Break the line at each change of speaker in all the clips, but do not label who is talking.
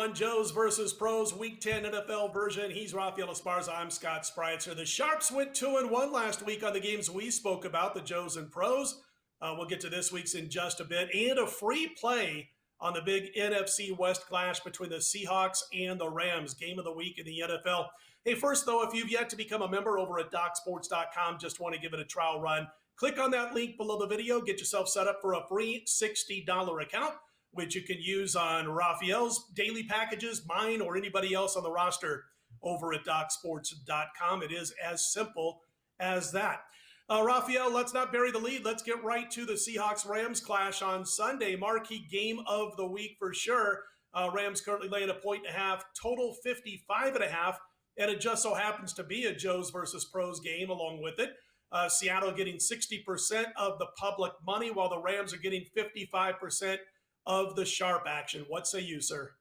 everyone. Joe's versus Pros, Week 10 NFL version. He's Raphael Esparza. I'm Scott Spreitzer. The Sharps went 2-1 last week on the games we spoke about, the Joes and Pros. We'll get to this week's in just a bit. And a free play on the big NFC West clash between the Seahawks and the Rams. Game of the week in the NFL. Hey, first, though, if you've yet to become a member over at DocSports.com, just want to give it a trial run, click on that link below the video. Get yourself set up for a free $60 account, which you can use on Raphael's daily packages, mine, or anybody else on the roster over at DocSports.com. It is as simple as that. Raphael, let's not bury the lead. Let's get right to the Seahawks-Rams clash on Sunday. Marquee game of the week for sure. Rams currently laying 1.5, total 55.5, and it just so happens to be a Joes versus Pros game along with it. Seattle getting 60% of the public money, while the Rams are getting 55% of the sharp action. What say you, sir?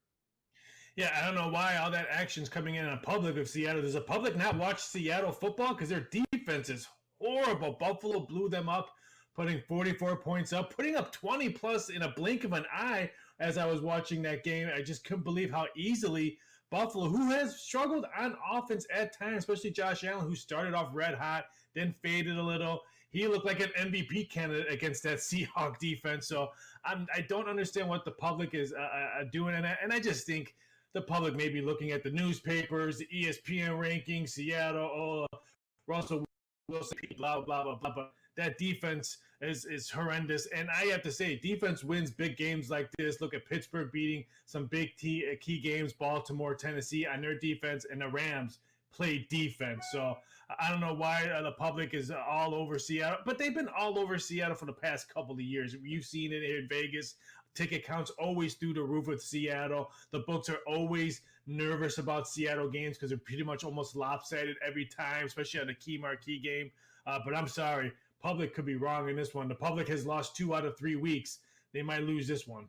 Yeah, I don't know why all that action's coming in on public of Seattle. Does the public not watch Seattle football? Because their defense is horrible. Buffalo blew them up, putting 44 points up, putting up 20 plus in a blink of an eye as I was watching that game. I just couldn't believe how easily Buffalo, who has struggled on offense at times, especially Josh Allen, who started off red hot, then faded a little. He looked like an MVP candidate against that Seahawks defense. So I don't understand what the public is doing. And I just think the public may be looking at the newspapers, the ESPN rankings, Seattle, Russell Wilson, blah, blah, blah, blah. But that defense is horrendous. And I have to say, defense wins big games like this. Look at Pittsburgh beating some big key games, Baltimore, Tennessee on their defense, and the Rams play defense. So I don't know why the public is all over Seattle, but they've been all over Seattle for the past couple of years. You've seen it in Vegas. Ticket counts always through the roof with Seattle. The books are always nervous about Seattle games because they're pretty much almost lopsided every time, especially on a key marquee game. But I'm sorry, public could be wrong in this one. The public has lost 2 out of 3 weeks. They might lose this one.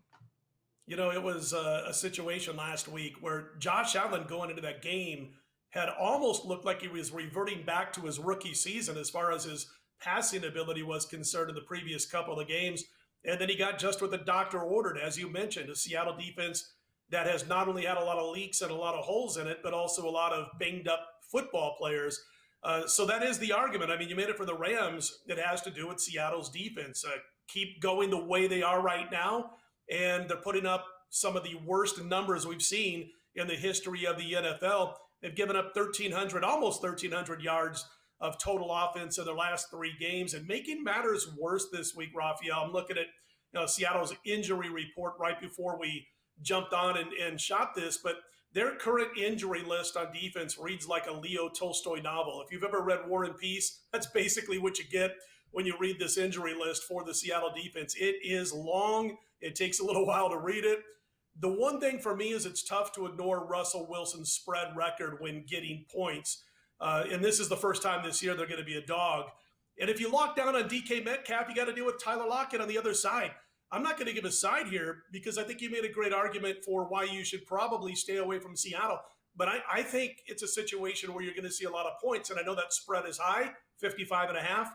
You know, it was a situation last week where Josh Allen going into that game had almost looked like he was reverting back to his rookie season as far as his passing ability was concerned in the previous couple of games. And then he got just what the doctor ordered, as you mentioned, a Seattle defense that has not only had a lot of leaks and a lot of holes in it, but also a lot of banged up football players. So that is the argument. I mean, you made it for the Rams. It has to do with Seattle's defense. Keep going the way they are right now, and they're putting up some of the worst numbers we've seen in the history of the NFL. They've given up almost 1,300 yards of total offense in their last 3 games. And making matters worse this week, Raphael, I'm looking at Seattle's injury report right before we jumped on and shot this, but their current injury list on defense reads like a Leo Tolstoy novel. If you've ever read War and Peace, that's basically what you get when you read this injury list for the Seattle defense. It is long. It takes a little while to read it. The one thing for me is it's tough to ignore Russell Wilson's spread record when getting points. And this is the first time this year they're going to be a dog. And if you lock down on DK Metcalf, you got to deal with Tyler Lockett on the other side. I'm not going to give a side here because I think you made a great argument for why you should probably stay away from Seattle. But I think it's a situation where you're going to see a lot of points. And I know that spread is high, 55.5.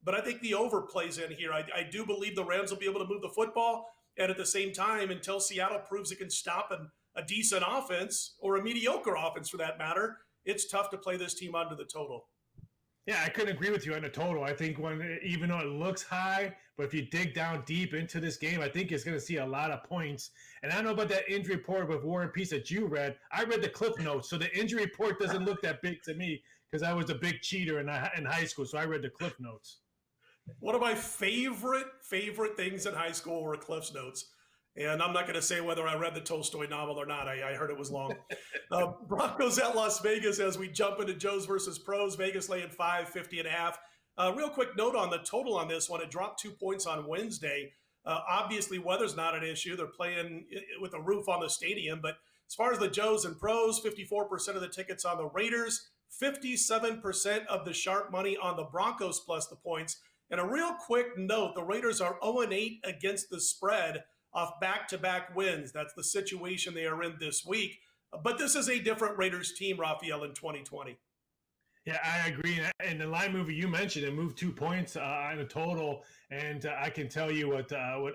But I think the over plays in here. I do believe the Rams will be able to move the football. And at the same time, until Seattle proves it can stop a decent offense or a mediocre offense for that matter, it's tough to play this team under the total.
Yeah, I couldn't agree with you on the total. I think even though it looks high, but if you dig down deep into this game, I think it's going to see a lot of points. And I don't know about that injury report with War and Peace that you read. I read the cliff notes, so the injury report doesn't look that big to me because I was a big cheater in high school, so I read the cliff notes.
One of my favorite things in high school were Cliff's Notes. And I'm not going to say whether I read the Tolstoy novel or not. I heard it was long. Broncos at Las Vegas as we jump into Joes versus Pros. Vegas laying 50.5. Real quick note on the total on this one. It dropped 2 points on Wednesday. Obviously, weather's not an issue. They're playing with a roof on the stadium. But as far as the Joes and Pros, 54% of the tickets on the Raiders, 57% of the sharp money on the Broncos plus the points. And a real quick note, the Raiders are 0-8 against the spread off back-to-back wins. That's the situation they are in this week. But this is a different Raiders team, Raphael, in 2020.
Yeah, I agree. And the line mover you mentioned, it moved 2 points on a total. And I can tell you what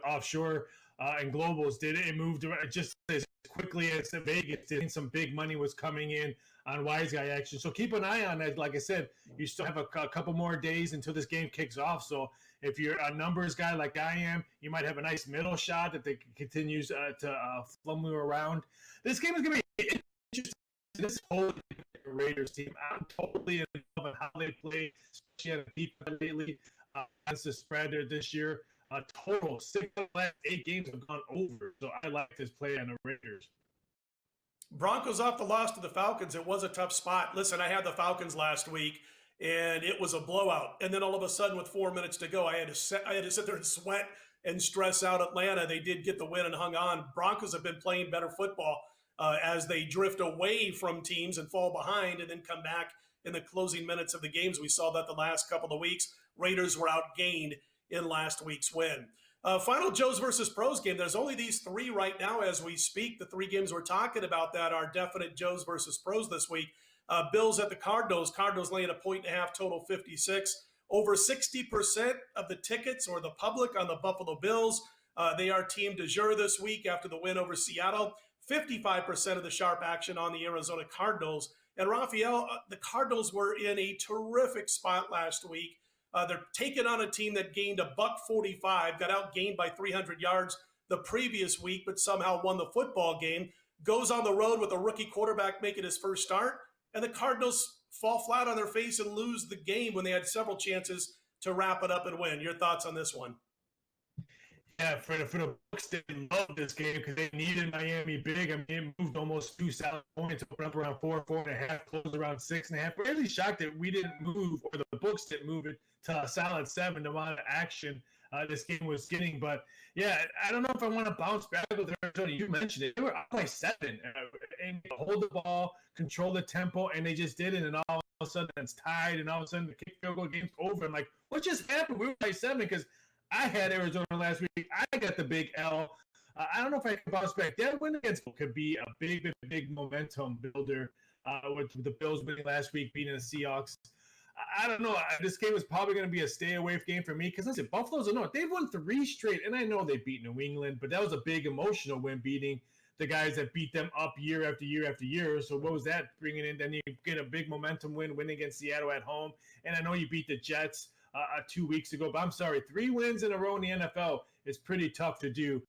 offshore and globals did it. It moved around just as quickly as Vegas did. Some big money was coming in on wise guy action. So keep an eye on that. Like I said, you still have a couple more days until this game kicks off. So if you're a numbers guy like I am, you might have a nice middle shot that they continues to flum around. This game is going to be interesting. This whole Raiders team, I'm totally in love with how they play, especially at a defense lately. Against the spread this year. A total 6 of the last 8 games have gone over. So I like this play on the Raiders.
Broncos off the loss to the Falcons. It was a tough spot. Listen, I had the Falcons last week, and it was a blowout. And then all of a sudden, with 4 minutes to go, I had to sit there and sweat and stress out Atlanta. They did get the win and hung on. Broncos have been playing better football as they drift away from teams and fall behind and then come back in the closing minutes of the games. We saw that the last couple of weeks. Raiders were outgained in last week's win. Final Joes versus Pros game. There's only these 3 right now as we speak. The 3 games we're talking about that are definite Joes versus Pros this week. Bills at the Cardinals. Cardinals laying 1.5 points, total 56. Over 60% of the tickets or the public on the Buffalo Bills. They are team du jour this week after the win over Seattle. 55% of the sharp action on the Arizona Cardinals. And Raphael, the Cardinals were in a terrific spot last week. They're taking on a team that gained $145, got outgained by 300 yards the previous week, but somehow won the football game. Goes on the road with a rookie quarterback making his first start, and the Cardinals fall flat on their face and lose the game when they had several chances to wrap it up and win. Your thoughts on this one?
Yeah, for the Bucs, they loved this game because they needed Miami big. I mean, it moved almost 2 solid points, opened up around 4.5, closed around 6.5. We're really shocked that we didn't move, or the Bucs didn't move it to a solid 7. The amount of action this game was getting. But yeah, I don't know if I want to bounce back with Arizona. You mentioned it; they were up by 7, and hold the ball, control the tempo, and they just did it. And all of a sudden, it's tied, and all of a sudden, the kick field goal game's over. I'm like, what just happened? We were by 7 because I had Arizona last week. I got the big L. I don't know if I can bounce back. That win against could be a big momentum builder with the Bills winning last week, beating the Seahawks. I don't know. This game is probably going to be a stay-away game for me because, listen, Buffalo's they've won 3 straight, and I know they beat New England, but that was a big emotional win, beating the guys that beat them up year after year after year. So what was that bringing in? Then you get a big momentum win against Seattle at home, and I know you beat the Jets 2 weeks ago, but I'm sorry, 3 wins in a row in the NFL is pretty tough to do.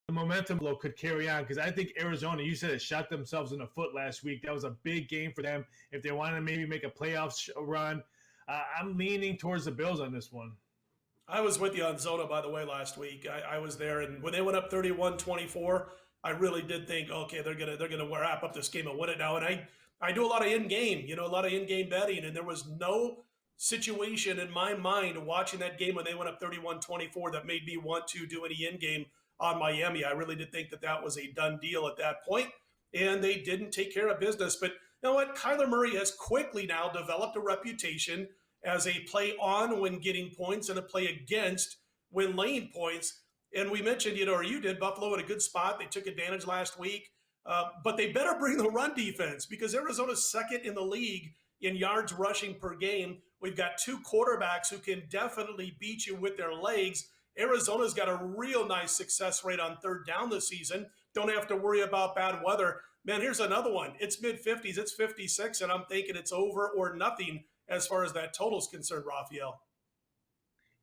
The momentum blow could carry on because I think Arizona, you said it, shot themselves in the foot last week. That was a big game for them. If they wanted to maybe make a playoffs run, I'm leaning towards the Bills on this one.
I was with you on Zona, by the way, last week. I was there, and when they went up 31-24, I really did think, okay, they're gonna wrap up this game and win it now. And I do a lot of in-game, a lot of in-game betting, and there was no situation in my mind watching that game when they went up 31-24 that made me want to do any in-game on Miami. I really did think that was a done deal at that point, and they didn't take care of business. But you know what? Kyler Murray has quickly now developed a reputation as a play on when getting points and a play against when laying points. And we mentioned, or you did, Buffalo at a good spot. They took advantage last week, but they better bring the run defense because Arizona's second in the league in yards rushing per game. We've got 2 quarterbacks who can definitely beat you with their legs. Arizona's got a real nice success rate on 3rd down this season. Don't have to worry about bad weather. Man, here's another one. It's mid-50s. It's 56, and I'm thinking it's over or nothing as far as that total's concerned, Raphael.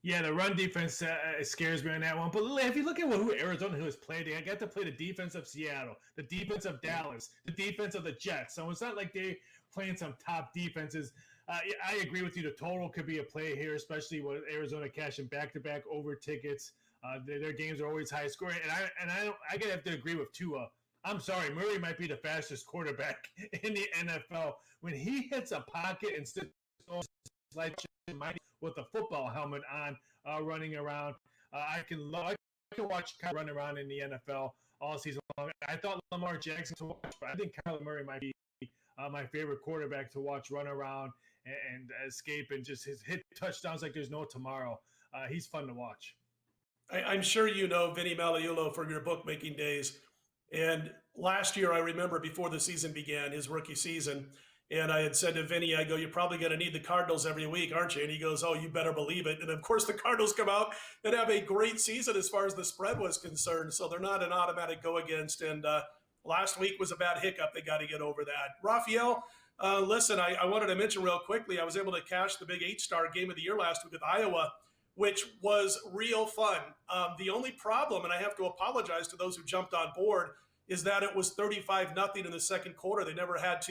Yeah, the run defense scares me on that one. But if you look at who Arizona has played, they got to play the defense of Seattle, the defense of Dallas, the defense of the Jets. So it's not like they're playing some top defenses. I agree with you. The total could be a play here, especially with Arizona cashing back-to-back over tickets. Their games are always high scoring, and I gotta have to agree with Tua. I'm sorry, Murray might be the fastest quarterback in the NFL. When he hits a pocket and sits like with a football helmet on, running around, I can watch Kyle run around in the NFL all season long. I thought Lamar Jackson to watch, but I think Kyler Murray might be my favorite quarterback to watch run around and escape and just hit touchdowns like there's no tomorrow. He's fun to watch.
I'm sure you know Vinny Malaiulo from your bookmaking days. And last year, I remember before the season began, his rookie season, And I had said to Vinny, I go, you're probably going to need the Cardinals every week, aren't you? And he goes, oh, you better believe it. And of course, the Cardinals come out and have a great season as far as the spread was concerned. So they're not an automatic go against. And last week was a bad hiccup. They got to get over that. Raphael, listen, I wanted to mention real quickly, I was able to cash the big 8-star game of the year last week with Iowa, which was real fun. The only problem, and I have to apologize to those who jumped on board, is that it was 35-0 in the second quarter. They never got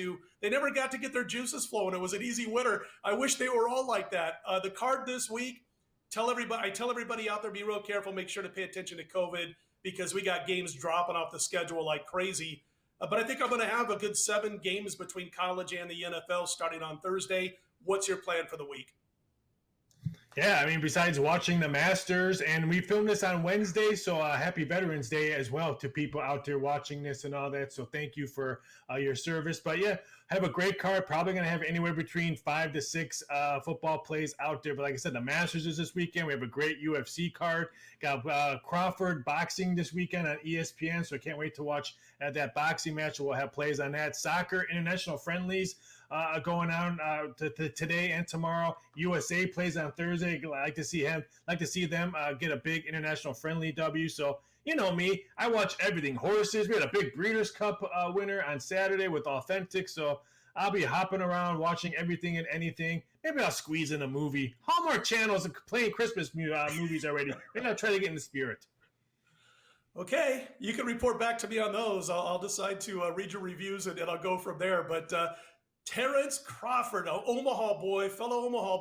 to get their juices flowing. It was an easy winner. I wish they were all like that. The card this week, I tell everybody out there, be real careful, make sure to pay attention to COVID because we got games dropping off the schedule like crazy. But I think I'm going to have a good 7 games between college and the NFL starting on Thursday. What's your plan for the week?
Yeah, I mean, besides watching the Masters, and we filmed this on Wednesday, so happy Veterans Day as well to people out there watching this and all that. So thank you for your service. But yeah, have a great card. Probably going to have anywhere between 5 to 6 football plays out there. But like I said, the Masters is this weekend. We have a great UFC card. Got Crawford boxing this weekend on ESPN, so I can't wait to watch that boxing match. We'll have plays on that. Soccer international friendlies going on today and tomorrow. USA plays on Thursday. Like to see them get a big international friendly W. So you know me, I watch everything. Horses. We had a big Breeders' Cup winner on Saturday with Authentic. So I'll be hopping around watching everything and anything. Maybe I'll squeeze in a movie. Hallmark channels are playing Christmas movies already. Maybe I'll try to get in the spirit.
Okay, you can report back to me on those. I'll decide to read your reviews and I'll go from there. But Terrence Crawford, fellow Omaha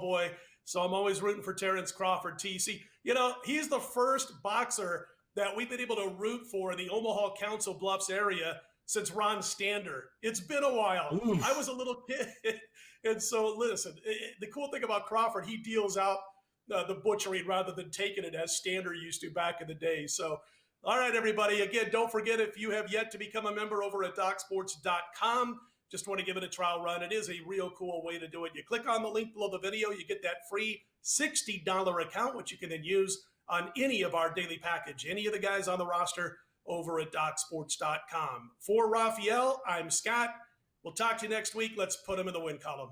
boy. So I'm always rooting for Terrence Crawford, TC. You know, he's the first boxer that we've been able to root for in the Omaha Council Bluffs area since Ron Stander. It's been a while. Oof. I was a little kid. And so, listen, the cool thing about Crawford, he deals out the butchering rather than taking it as Stander used to back in the day. So, all right, everybody. Again, don't forget, if you have yet to become a member over at DocSports.com, just want to give it a trial run. It is a real cool way to do it. You click on the link below the video, you get that free $60 account, which you can then use on any of our daily package, any of the guys on the roster over at DocSports.com. For Raphael, I'm Scott. We'll talk to you next week. Let's put him in the win column.